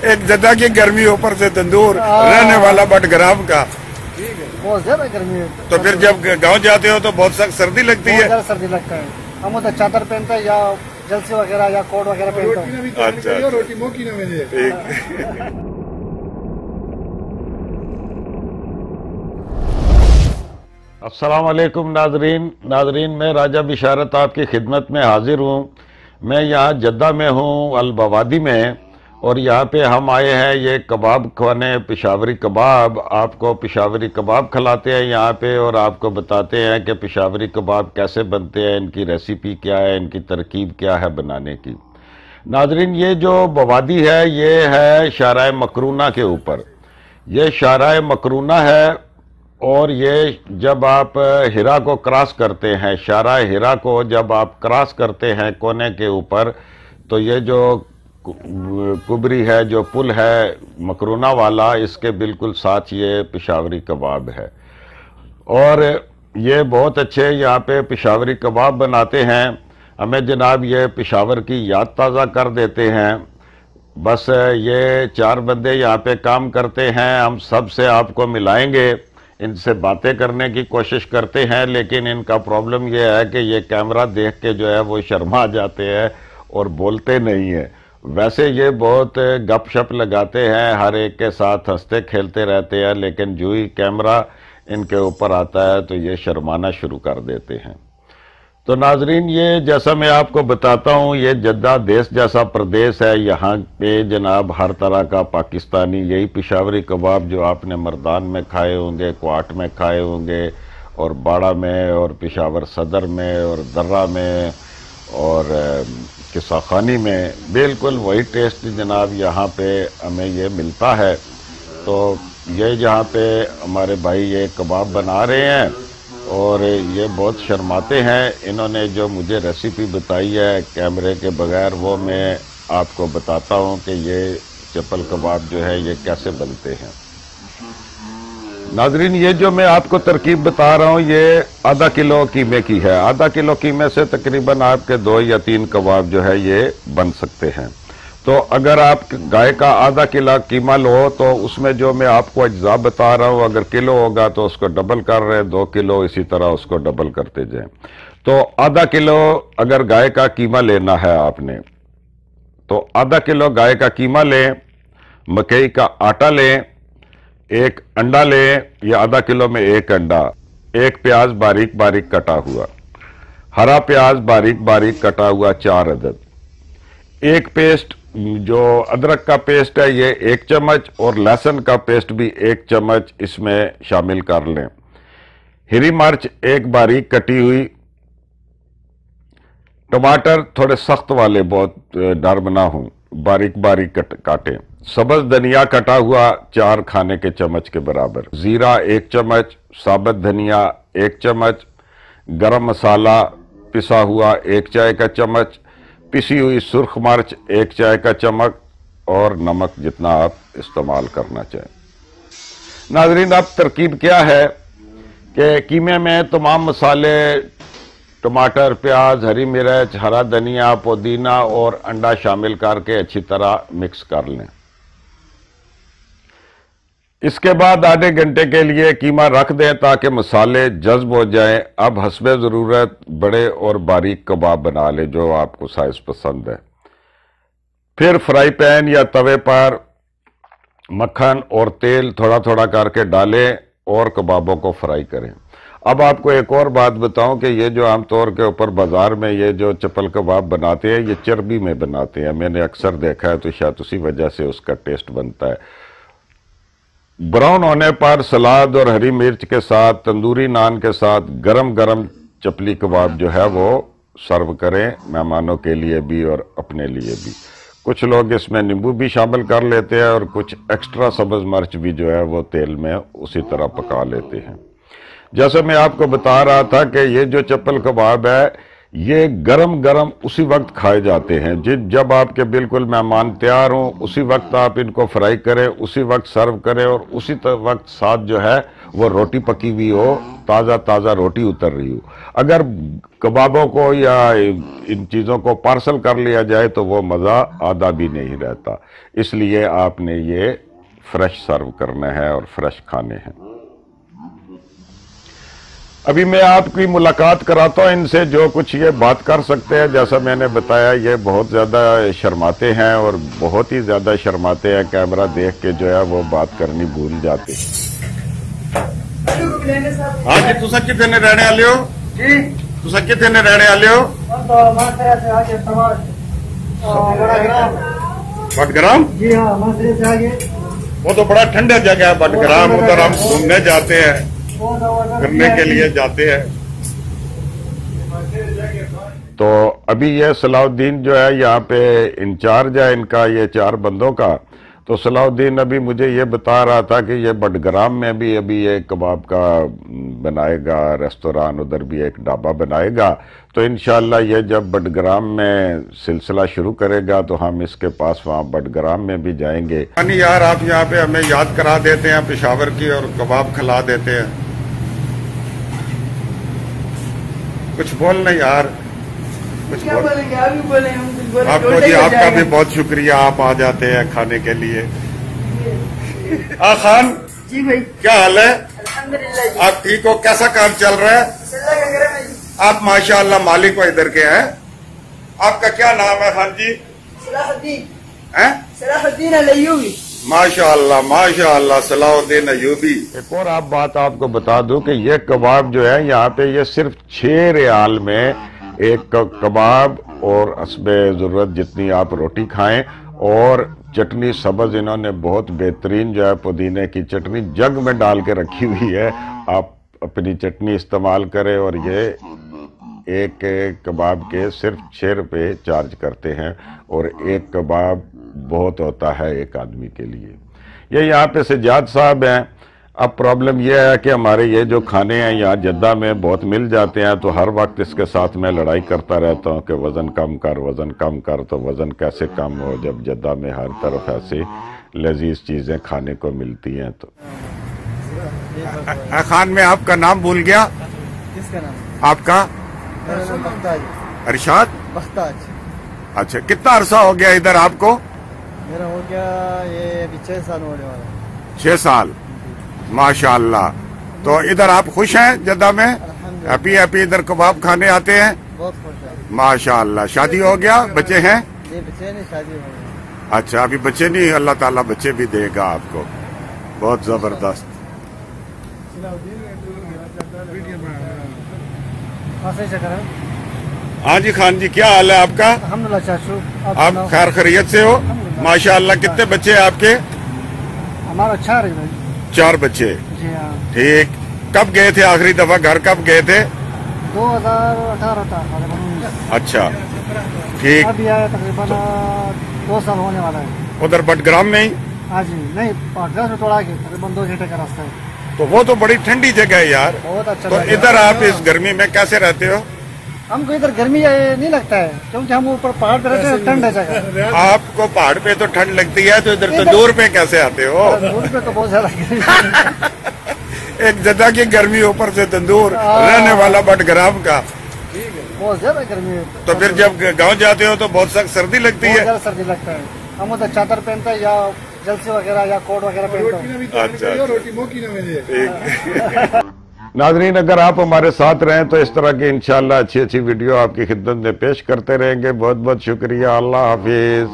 ایک جدہ کی گرمی اوپر سے تندور رہنے والا بٹگرام کا، بہت زیادہ گرمی ہے۔ تو پھر جب گاؤں جاتے ہو تو بہت سخت سردی لگتی ہے؟ بہت سردی لگتا ہے، ہم ادھر چادر پہنتے ہیں یا جلسی وغیرہ یا کوٹ وغیرہ پہنتے ہیں۔ روٹی موکی نہ ملے۔ السلام علیکم ناظرین، میں راجہ بشارت آپ کی خدمت میں حاضر ہوں۔ میں یہاں جدہ میں ہوں، البوادی میں، اور یہاں پہ ہم آئے ہیں یہ کباب کھانے، پشاوری کباب۔ آپ کو پشاوری کباب کھلاتے ہیں یہاں پہ، اور آپ کو بتاتے ہیں کہ پشاوری کباب کیسے بنتے ہیں، ان کی ریسیپی کیا ہے، ان کی ترکیب کیا ہے بنانے کی۔ ناظرین، یہ جو بوادی ہے یہ ہے شارع مکرونہ کے اوپر، یہ شارع مکرونہ ہے، اور یہ جب آپ ہرا کو کراس کرتے ہیں، شارع ہرا کو جب آپ کراس کرتے ہیں کونے کے اوپر، تو یہ جو کبری ہے، جو پل ہے مکرونہ والا، اس کے بالکل ساتھ یہ پشاوری کباب ہے، اور یہ بہت اچھے یہاں پہ پشاوری کباب بناتے ہیں۔ ہمیں جناب یہ پشاور کی یاد تازہ کر دیتے ہیں۔ بس یہ 4 بندے یہاں پہ کام کرتے ہیں، ہم سب سے آپ کو ملائیں گے، ان سے باتیں کرنے کی کوشش کرتے ہیں، لیکن ان کا پرابلم یہ ہے کہ یہ کیمرہ دیکھ کے جو ہے وہ شرما جاتے ہیں اور بولتے نہیں ہیں۔ ویسے یہ بہت گپ شپ لگاتے ہیں، ہر ایک کے ساتھ ہنستے کھیلتے رہتے ہیں، لیکن جو ہی کیمرہ ان کے اوپر آتا ہے تو یہ شرمانا شروع کر دیتے ہیں۔ تو ناظرین، یہ جیسا میں آپ کو بتاتا ہوں، یہ جدہ دیس جیسا پردیس ہے، یہاں پہ جناب ہر طرح کا پاکستانی یہی پشاوری کباب جو آپ نے مردان میں کھائے ہوں گے، کوٹ میں کھائے ہوں گے، اور باڑہ میں، اور پشاور صدر میں، اور درہ میں، اور قصہ خانی میں، بالکل وہی ٹیسٹ جناب یہاں پہ ہمیں یہ ملتا ہے۔ تو یہ جہاں پہ ہمارے بھائی یہ کباب بنا رہے ہیں، اور یہ بہت شرماتے ہیں۔ انہوں نے جو مجھے ریسیپی بتائی ہے کیمرے کے بغیر، وہ میں آپ کو بتاتا ہوں کہ یہ چپل کباب جو ہے یہ کیسے بنتے ہیں۔ ناظرین، یہ جو میں آپ کو ترکیب بتا رہا ہوں یہ ½ کلو قیمے کی ہے۔ ½ کلو قیمے سے تقریباً آپ کے 2 یا 3 کباب جو ہے یہ بن سکتے ہیں۔ تو اگر آپ گائے کا ½ کلو قیمہ لو تو اس میں جو میں آپ کو اجزاء بتا رہا ہوں، اگر کلو ہوگا تو اس کو ڈبل کر رہے، 2 کلو اسی طرح اس کو ڈبل کرتے جائیں۔ تو ½ کلو اگر گائے کا قیمہ لینا ہے آپ نے، تو ½ کلو گائے کا قیمہ لیں، مکئی کا آٹا لیں، 1 انڈا لیں، یا ½ کلو میں 1 انڈا، 1 پیاز باریک باریک کٹا ہوا، ہرا پیاز باریک باریک کٹا ہوا 4 عدد، 1 پیسٹ جو ادرک کا پیسٹ ہے یہ 1 چمچ، اور لہسن کا پیسٹ بھی 1 چمچ اس میں شامل کر لیں، ہری مرچ 1 باریک کٹی ہوئی، ٹماٹر تھوڑے سخت والے، بہت نرم نہ ہوں، باریک باریک کاٹیں، سبز دھنیا کٹا ہوا 4 کھانے کے چمچ کے برابر، زیرہ 1 چمچ، ثابت دھنیا 1 چمچ، گرم مسالہ پسا ہوا 1 چائے کا چمچ، پسی ہوئی سرخ مرچ 1 چائے کا چمچ، اور نمک جتنا آپ استعمال کرنا چاہیں۔ ناظرین، اب ترکیب کیا ہے کہ قیمے میں تمام مسالے، ٹماٹر، پیاز، ہری مرچ، ہرا دھنیا، پودینہ اور انڈا شامل کر کے اچھی طرح مکس کر لیں۔ اس کے بعد آدھے گھنٹے کے لیے قیمہ رکھ دیں تاکہ مسالے جذب ہو جائیں۔ اب حسب ضرورت بڑے اور باریک کباب بنا لیں جو آپ کو سائز پسند ہے۔ پھر فرائی پین یا توے پر مکھن اور تیل تھوڑا تھوڑا کر کے ڈالیں اور کبابوں کو فرائی کریں۔ اب آپ کو ایک اور بات بتاؤں کہ یہ جو عام طور کے اوپر بازار میں یہ جو چپل کباب بناتے ہیں یہ چربی میں بناتے ہیں، میں نے اکثر دیکھا ہے، تو شاید اسی وجہ سے اس کا ٹیسٹ بنتا ہے۔ براؤن ہونے پر سلاد اور ہری مرچ کے ساتھ، تندوری نان کے ساتھ گرم گرم چپلی کباب جو ہے وہ سرو کریں، مہمانوں کے لیے بھی اور اپنے لیے بھی۔ کچھ لوگ اس میں نیمبو بھی شامل کر لیتے ہیں، اور کچھ ایکسٹرا سبز مرچ بھی جو ہے وہ تیل میں اسی طرح پکا لیتے ہیں۔ جیسے میں آپ کو بتا رہا تھا کہ یہ جو چپل کباب ہے یہ گرم گرم اسی وقت کھائے جاتے ہیں، جب آپ کے بالکل مہمان تیار ہوں اسی وقت آپ ان کو فرائی کریں، اسی وقت سرو کریں، اور اسی وقت ساتھ جو ہے وہ روٹی پکی ہوئی ہو، تازہ تازہ روٹی اتر رہی ہو۔ اگر کبابوں کو یا ان چیزوں کو پارسل کر لیا جائے تو وہ مزہ آدھا بھی نہیں رہتا، اس لیے آپ نے یہ فریش سرو کرنا ہے اور فریش کھانے ہیں۔ ابھی میں آپ کی ملاقات کراتا ہوں ان سے، جو کچھ یہ بات کر سکتے ہیں۔ جیسا میں نے بتایا یہ بہت زیادہ شرماتے ہیں اور بہت ہی زیادہ شرماتے ہیں، کیمرہ دیکھ کے جو ہے وہ بات کرنی بھول جاتے ہیں۔ ہاں جی، تسا کتنے رہنے والے ہو؟ جی تسا کتنے رہنے والے ہو؟ بٹگرام؟ جی ہاں، ماسرے سے آگے وہ تو بڑا ٹھنڈا جگہ ہے بٹگرام، ادھر ہم گھومنے جاتے ہیں، کرنے کے لیے جاتے ہیں۔ تو ابھی یہ صلاح الدین جو ہے یہاں پہ انچارج ہے ان کا، یہ 4 بندوں کا۔ تو صلاح الدین ابھی مجھے یہ بتا رہا تھا کہ یہ بٹگرام میں بھی ابھی یہ کباب کا بنائے گا ریستوران، ادھر بھی ایک ڈھابا بنائے گا۔ تو انشاءاللہ یہ جب بٹگرام میں سلسلہ شروع کرے گا تو ہم اس کے پاس وہاں بٹگرام میں بھی جائیں گے۔ یار آپ یہاں پہ ہمیں یاد کرا دیتے ہیں پشاور کی اور کباب کھلا دیتے ہیں، کچھ بولنا یار، کچھ آپ کو جی آپ کا بھی بہت شکریہ، آپ آ جاتے ہیں کھانے کے لیے۔ خان جی بھائی، کیا حال ہے؟ الحمدللہ جی، آپ ٹھیک ہو؟ کیسا کام چل رہا ہے؟ اللہ کا کرم ہے جی۔ آپ ماشاءاللہ مالک کو ادھر کے ہیں۔ آپ کا کیا نام ہے خان جی؟ صلاح الدین، ہیں؟ صلاح الدین الایوبی۔ ماشاءاللہ ماشاءاللہ، صلاح الدین ایوبی۔ ایک اور آپ بات آپ کو بتا دوں کہ یہ کباب جو ہے یہاں پہ یہ صرف 6 ریال میں ایک کباب اور حسب ضرورت جتنی آپ روٹی کھائیں، اور چٹنی سبز انہوں نے بہت بہترین جو ہے پودینے کی چٹنی جگ میں ڈال کے رکھی ہوئی ہے، آپ اپنی چٹنی استعمال کریں۔ اور یہ ایک کباب کے صرف 6 روپے چارج کرتے ہیں، اور ایک کباب بہت ہوتا ہے ایک آدمی کے لیے۔ یہ یہاں پہ سجاد صاحب ہیں۔ اب پرابلم یہ ہے کہ ہمارے یہ جو کھانے ہیں یہاں جدہ میں بہت مل جاتے ہیں، تو ہر وقت اس کے ساتھ میں لڑائی کرتا رہتا ہوں کہ وزن کم کر، وزن کم کر۔ تو وزن کیسے کم ہو جب جدہ میں ہر طرف ایسے لذیذ چیزیں کھانے کو ملتی ہیں؟ تو خان میں آپ کا نام بھول گیا، کس کا نام؟ آپ کا؟ میرا نام بختاج، ارشاد؟ بختاج۔ اچھا، کتنا عرصہ ہو گیا ادھر آپ کو؟ میرا ہو گیا یہ ابھی 6 سال ہونے والا۔ 6 سال، ماشاءاللہ۔ تو ادھر آپ خوش ہیں جدہ میں؟ الحمدللہ، ہیپی ہیپی ادھر کباب کھانے آتے ہیں؟ بہت خوش ہے ماشاءاللہ۔ شادی ہو گیا؟ بچے ہیں؟ یہ بچے نہیں، شادی ہو گئی۔ اچھا، ابھی بچے نہیں، اللہ تعالیٰ بچے بھی دے گا آپ کو۔ بہت زبردست۔ ماسرے سے کریں۔ ہاں جی خان جی، کیا حال ہے آپ کا؟ الحمدللہ چاچو، آپ خیر خیریت سے ہو؟ ماشاءاللہ۔ کتنے بچے ہیں آپ کے؟ ہمارا 4 ہے بھائی۔ 4 بچے، جی ہاں، ٹھیک۔ کب گئے تھے آخری دفعہ گھر، کب گئے تھے؟ 2018 تھا۔ اچھا، ٹھیک۔ ابھی آیا تقریباً 2 سال ہونے والا ہے۔ ادھر بٹگرام میں ہی؟ ہاں جی، نہیں پاکستان سے تھوڑا آگے، تقریباً 2 گھنٹے کا راستہ ہے۔ تو وہ تو بڑی ٹھنڈی جگہ ہے یار۔ بہت اچھا تو لگا۔ ادھر آپ اس گرمی میں کیسے رہتے ہو؟ ہم کو ادھر گرمی نہیں لگتا ہے، کیونکہ ہم اوپر پہاڑ پہ رہتے ہیں، ٹھنڈ ہے جگہ۔ آپ کو پہاڑ پہ تو ٹھنڈ لگتی ہے، تو ادھر تندور پہ کیسے آتے ہو؟ دور پہ تو بہت زیادہ گرمی ہے۔ ایک جدہ کی گرمی اوپر سے تندور، رہنے والا بٹگرام کا۔ بہت زیادہ گرمی ہے۔ تو پھر جب گاؤں جاتے ہو تو بہت سخت سردی لگتی بہت ہے؟ زیادہ سردی لگتا ہے۔ ہم ادھر چادر پہنتے ہیں یا جلسی وغیرہ یا کوٹ وغیرہ پہنتے ہیں۔ اچھا۔ ناظرین، اگر آپ ہمارے ساتھ رہیں تو اس طرح کی انشاءاللہ اچھی اچھی ویڈیو آپ کی خدمت میں پیش کرتے رہیں گے۔ بہت بہت شکریہ، اللہ حافظ۔